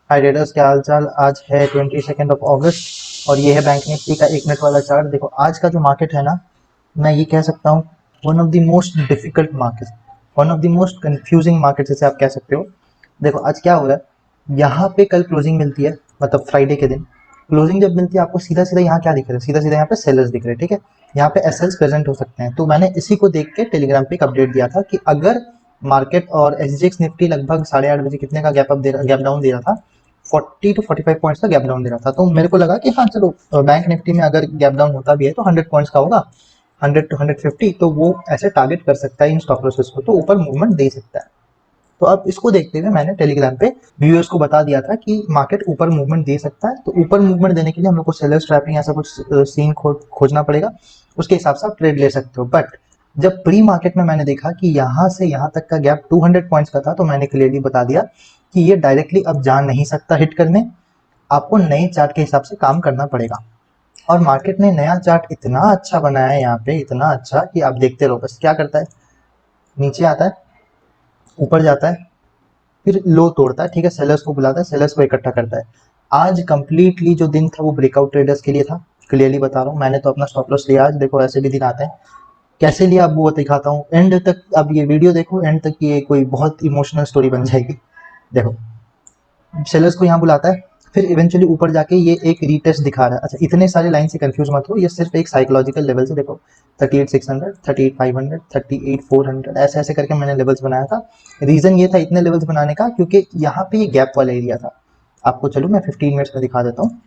हाय traders, क्या हाल चाल। आज है 22 और ये है बैंक निफ्टी का 1 मिनट वाला चार्ट। देखो आज का जो मार्केट है ना, मैं ये कह सकता हूँ one of the most difficult market, one of the most confusing market जैसे आप कह सकते हो। देखो आज क्या हो रहा है, यहाँ पे कल क्लोजिंग मिलती है, मतलब फ्राइडे के दिन क्लोजिंग जब मिलती है आपको सीधा सीधा यहाँ क्या दिख रहा है, सीधा सीधा यहाँ पे सेलर्स दिख रहे हैं। ठीक है, यहाँ पे एसएल्स प्रेजेंट हो सकते हैं। तो मैंने इसी को देख के टेलीग्राम पे एक अपडेट दिया था कि अगर मार्केट और एसजीएक्स निफ्टी लगभग 8:30 बजे कितने का गैप डाउन दे रहा था, 40 to 45 पॉइंट्स का गैप डाउन दे रहा था। तो मेरे को लगा कि हाँ चलो, बैंक निफ्टी में अगर गैप डाउन होता भी है तो 100 पॉइंट्स का होगा, 100 to 150, तो वो ऐसे टारगेट कर सकता है इन स्टॉप लॉसेस को, तो ऊपर मूवमेंट दे सकता है। तो अब इसको देखते हुए मैंने टेलीग्राम पे व्यूअर्स को बता दिया था कि मार्केट ऊपर मूवमेंट दे सकता है। तो ऊपर मूवमेंट देने के लिए हम लोग को सेलर्स ट्रैपिंग ऐसा कुछ सीन खोजना पड़ेगा, उसके हिसाब से आप ट्रेड ले सकते हो। बट जब प्री मार्केट में मैंने देखा कि यहाँ से यहाँ तक का गैप 200 पॉइंट्स का था, तो मैंने क्लियरली बता दिया कि ये डायरेक्टली अब जा नहीं सकता हिट करने, आपको नए चार्ट के हिसाब से काम करना पड़ेगा। और मार्केट ने नया चार्ट इतना अच्छा बनाया है यहाँ पे, इतना अच्छा कि आप देखते रहो। बस क्या करता है, नीचे आता है, ऊपर जाता है, फिर लो तोड़ता है। ठीक है, सेलर्स को बुलाता है, सेलर्स को इकट्ठा करता है। आज कंप्लीटली जो दिन था वो ब्रेकआउट ट्रेडर्स के लिए था, क्लियरली बता रहा हूँ। मैंने तो अपना स्टॉप लॉस लिया आज। देखो ऐसे भी दिन आते हैं, कैसे लिया अब वो दिखाता हूँ एंड तक। अब ये वीडियो देखो एंड तक, ये कोई बहुत इमोशनल स्टोरी बन जाएगी। देखो सेलर्स को यहाँ बुलाता है, फिर इवेंचुअली ऊपर जाके ये एक रीटेस्ट दिखा रहा है। अच्छा, इतने सारे लाइन से कंफ्यूज मत हो, ये सिर्फ एक साइकोलॉजिकल लेवल से। देखो 38,600, 38,500, 38,400, ऐसे ऐसे करके मैंने लेवल्स बनाया था। रीजन ये था इतने लेवल्स बनाने का क्योंकि यहाँ पे ये गैप वाला एरिया था। आपको चलो मैं 15 मिनट्स में दिखा देता हूँ।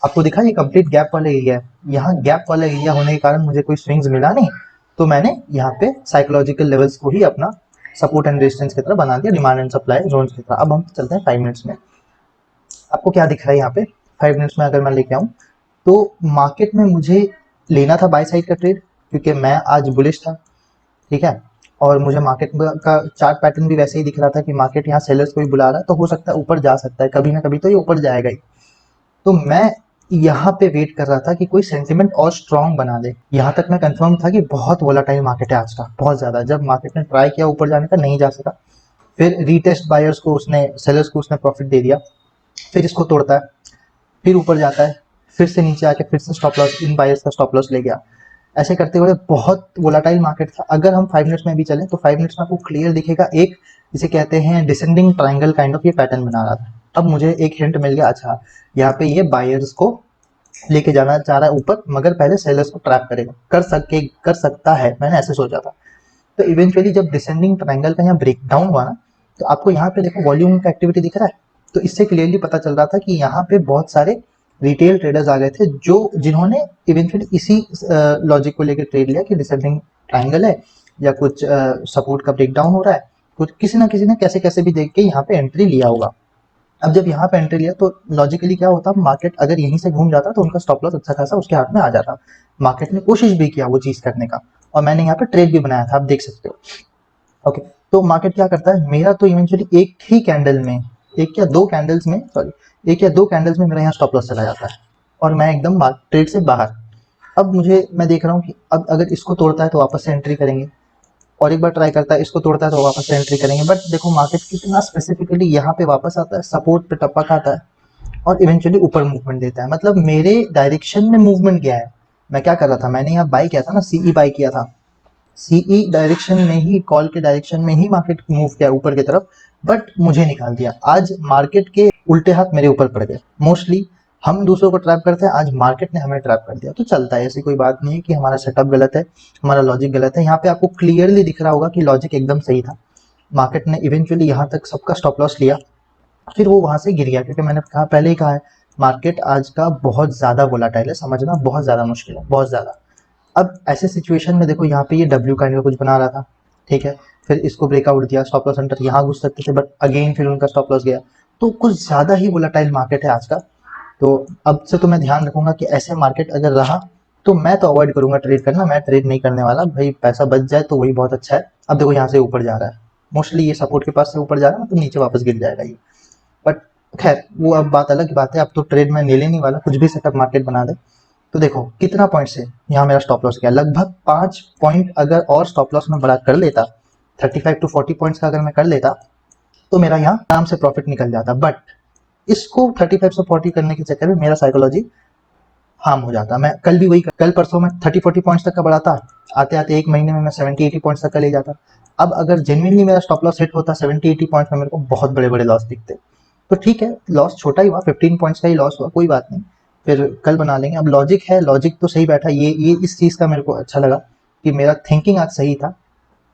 आपको दिखा ये कंप्लीट गैप वाला एरिया है। यहाँ गैप वाला एरिया होने के कारण मुझे कोई स्विंग्स मिला नहीं, तो मैंने यहाँ पे साइकोलॉजिकल लेवल्स को ही अपना सपोर्ट एंड रेजिस्टेंस की तरह बना दिया, डिमांड एंड सप्लाई जोन की तरह। अब हम चलते हैं 5 मिनट्स में। आपको क्या दिख रहा है यहाँ पे 5 मिनट्स में अगर मैं लेके आऊँ, तो मार्केट में मुझे लेना था बाय साइड का ट्रेड, क्योंकि मैं आज बुलिश था। ठीक है, और मुझे मार्केट का चार्ट पैटर्न भी वैसे ही दिख रहा था कि मार्केट यहाँ सेलर्स को भी बुला रहा है, तो हो सकता है ऊपर जा सकता है, कभी ना कभी तो ये ऊपर जाएगा ही। तो मैं यहाँ पे वेट कर रहा था कि कोई सेंटिमेंट और स्ट्रांग बना दे। यहाँ तक मैं कंफर्म था कि बहुत वोलाटाइल मार्केट है आज का, बहुत ज्यादा। जब मार्केट ने ट्राई किया ऊपर जाने का, नहीं जा सका, फिर रीटेस्ट बायर्स को उसने, सेलर्स को उसने प्रॉफिट दे दिया, फिर इसको तोड़ता है, फिर ऊपर जाता है, फिर से नीचे आके फिर से स्टॉप लॉस, इन बायर्स का स्टॉप लॉस ले गया। ऐसे करते हुए बहुत वोलाटाइल मार्केट था। अगर हम 5 मिनट्स में भी चलें तो 5 मिनट्स में आपको क्लियर दिखेगा, एक जिसे कहते हैं डिसेंडिंग ट्राइंगल काइंड ऑफ ये पैटर्न बना रहा था। अब मुझे एक हिंट मिल गया, अच्छा यहाँ पे ये बायर्स को लेके जाना चाह रहा है ऊपर, मगर पहले सेलर्स को ट्रैप करेगा, कर सकता है, मैंने ऐसे सोचा था। तो इवेंचुअली जब डिसेंडिंग ट्राइंगल का यहाँ ब्रेक डाउन हुआ ना, तो आपको यहाँ पे देखो वॉल्यूम का एक्टिविटी दिख रहा है। तो इससे क्लियरली पता चल रहा था कि यहाँ पे बहुत सारे रिटेल ट्रेडर्स आ गए थे, जो जिन्होंने इवेंचुअली इसी लॉजिक को लेकर ट्रेड लिया कि डिसेंडिंग ट्राइंगल है या कुछ सपोर्ट का ब्रेक डाउन हो रहा है, कुछ किसी ना किसी ने कैसे कैसे भी देख के यहाँ पे एंट्री लिया होगा। अब जब यहाँ पे एंट्री लिया तो लॉजिकली क्या होता, मार्केट अगर यहीं से घूम जाता तो उनका स्टॉप लॉस अच्छा खासा उसके हाथ में आ जाता। मार्केट ने कोशिश भी किया वो चीज करने का, और मैंने यहाँ पे ट्रेड भी बनाया था, आप देख सकते हो। ओके, तो मार्केट क्या करता है, मेरा तो इवेंचुअली एक ही कैंडल में, एक या दो कैंडल्स में, सॉरी, एक या दो कैंडल्स में मेरा यहाँ स्टॉप लॉस चला जाता है, और मैं एकदम ट्रेड से बाहर। अब मैं देख रहा हूँ कि अब अगर इसको तोड़ता है तो वापस से एंट्री करेंगे, और एक बार ट्राई करता है, इसको तोड़ता है तो वापस से एंट्री करेंगे। बट देखो मार्केट कितना स्पेसिफिकली यहाँ पे वापस आता है, सपोर्ट पे टप्पा खाता है, और इवेंचुअली ऊपर मूवमेंट देता है। मतलब मेरे डायरेक्शन में मूवमेंट गया है। मैं क्या कर रहा था, मैंने यहाँ बाई किया था ना, सीई बाई किया था, सीई डायरेक्शन में ही, कॉल के डायरेक्शन में ही मार्केट मूव किया ऊपर की तरफ, बट मुझे निकाल दिया। आज मार्केट के उल्टे हाथ मेरे ऊपर पड़ गए। मोस्टली हम दूसरों को ट्रैप करते हैं, आज मार्केट ने हमें ट्रैप कर दिया। तो चलता है, ऐसी कोई बात नहीं है कि हमारा सेटअप गलत है, हमारा लॉजिक गलत है। यहाँ पे आपको क्लियरली दिख रहा होगा कि लॉजिक एकदम सही था। मार्केट ने इवेंचुअली यहाँ तक सबका स्टॉप लॉस लिया, फिर वो वहां से गिर गया, क्योंकि मैंने कहा, पहले ही कहा है, मार्केट आज का बहुत ज्यादा वोलाटाइल है, समझना बहुत ज्यादा मुश्किल है, बहुत ज्यादा। अब ऐसे सिचुएशन में देखो यहाँ पे ये डब्ल्यू काइंड का कुछ बना रहा था। ठीक है, फिर इसको ब्रेकआउट दिया, स्टॉप लॉस सेंटर यहाँ घुस सकते थे, बट अगेन फिर उनका स्टॉप लॉस गया। तो कुछ ज्यादा ही वोलाटाइल मार्केट है आज का। तो अब से तो मैं ध्यान रखूंगा कि ऐसे मार्केट अगर रहा तो मैं तो अवॉइड करूंगा ट्रेड करना। मैं ट्रेड नहीं करने वाला भाई, पैसा बच जाए तो वही बहुत अच्छा है। अब देखो यहाँ से ऊपर जा रहा है, मोस्टली ये सपोर्ट के पास से ऊपर जा रहा है, तो नीचे वापस गिर जाएगा ये। बट खैर वो अब बात अलग की बात है। अब तो ट्रेड में ले लेने वाला, कुछ भी सेटअप मार्केट बना दे। तो देखो कितना पॉइंट से यहाँ मेरा स्टॉप लॉस गया, लगभग 5 पॉइंट। अगर और स्टॉप लॉस में बड़ा कर लेता, 35 to 40 पॉइंट्स का अगर मैं कर लेता, तो मेरा यहाँ आराम से प्रॉफिट निकल जाता। बट इसको 35 से 40 करने के चक्कर में मेरा साइकोलॉजी हार्म हो जाता। मैं कल भी वही, कल परसों में 30-40 पॉइंट्स तक का बढ़ाता, आते आते एक महीने में मैं 70-80 पॉइंट्स तक का ले जाता। अब अगर जेन्युइनली मेरा स्टॉप लॉस हिट होता 70-80 पॉइंट्स में, मेरे को बहुत बड़े बड़े लॉस दिखते। तो ठीक है, लॉस छोटा ही हुआ, 15 पॉइंट्स का ही लॉस हुआ, कोई बात नहीं, फिर कल बना लेंगे। अब लॉजिक है, लॉजिक तो सही बैठा। ये इस चीज़ का मेरे को अच्छा लगा कि मेरा थिंकिंग आज सही था,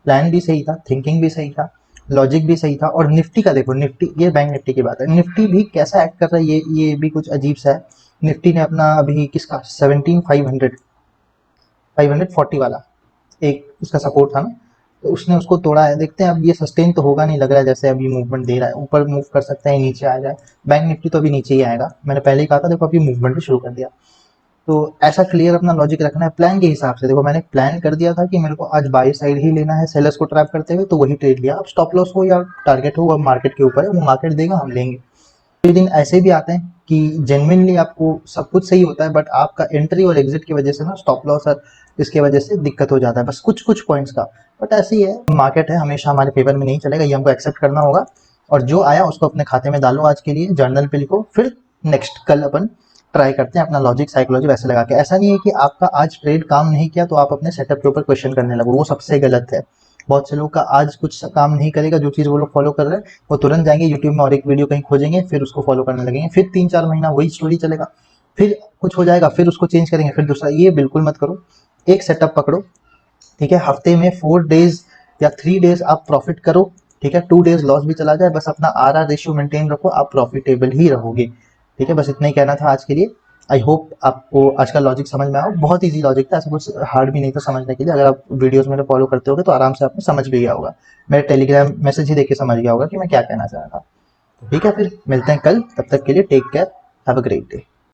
प्लान भी सही था, थिंकिंग भी सही था, लॉजिक भी सही था। और निफ्टी का देखो, निफ्टी, ये बैंक निफ्टी की बात है, निफ्टी भी कैसा एक्ट कर रहा है, ये भी कुछ अजीब सा है। निफ्टी ने अपना अभी किसका 17,540 वाला एक उसका सपोर्ट था ना, तो उसने उसको तोड़ा है। देखते हैं अब ये सस्टेन तो होगा नहीं लग रहा है, जैसे अभी मूवमेंट दे रहा है, ऊपर मूव कर सकता है, नीचे आ जाए। बैंक निफ्टी तो अभी नीचे ही आएगा, मैंने पहले ही कहा था। देखो अभी मूवमेंट भी शुरू कर दिया, तो ऐसा क्लियर अपना लॉजिक रखना है प्लान के हिसाब से। देखो मैंने प्लान कर दिया था कि मेरे को आज बाई साइड ही लेना है सेलर्स को ट्रैप करते हुए, तो वही ट्रेड लिया। अब स्टॉप लॉस हो या टारगेट हो, वो मार्केट के ऊपर है, वो मार्केट देगा, हम लेंगे। कई दिन ऐसे भी आते हैं कि जेन्युइनली आपको सब कुछ सही होता है, बट आपका एंट्री और एग्जिट की वजह से ना स्टॉप लॉस और इसके वजह से दिक्कत हो जाता है, बस कुछ कुछ पॉइंट्स का। बट ऐसे ही है, मार्केट है, हमेशा हमारे फेवर में नहीं चलेगा, ये हमको एक्सेप्ट करना होगा। और जो आया उसको अपने खाते में डालो, आज के लिए जर्नल पे लिखो, फिर नेक्स्ट कल अपन ट्राई करते हैं अपना लॉजिक साइकोलॉजी वैसे लगा के। ऐसा नहीं है कि आपका आज ट्रेड काम नहीं किया तो आप अपने सेटअप के ऊपर क्वेश्चन करने लगो, वो सबसे गलत है। बहुत से लोग का आज कुछ काम नहीं करेगा, जो चीज़ वो लोग फॉलो कर रहे हैं, वो तुरंत जाएंगे यूट्यूब में और एक वीडियो कहीं खोजेंगे, फिर उसको फॉलो करने लगेंगे, फिर 3-4 महीना वही स्टोरी चलेगा, फिर कुछ हो जाएगा, फिर उसको चेंज करेंगे, फिर दूसरा। ये बिल्कुल मत करो, एक सेटअप पकड़ो, ठीक है। हफ्ते में 4 डेज या 3 डेज आप प्रॉफिट करो, ठीक है। 2 डेज लॉस भी चला जाए, बस अपना आर रेशियो मेंटेन रखो, आप प्रॉफिटेबल ही रहोगे, ठीक है। बस इतना ही कहना था आज के लिए। आई होप आपको आज का लॉजिक समझ में आया, बहुत इजी लॉजिक था, ऐसा कुछ हार्ड भी नहीं था समझने के लिए। अगर आप वीडियोस मेरे फॉलो करते होगे तो आराम से आपने समझ भी गया होगा, मेरे टेलीग्राम मैसेज ही देख के समझ गया होगा कि मैं क्या कहना चाह रहा था। ठीक है, फिर मिलते हैं कल, तब तक के लिए take care, have a great day.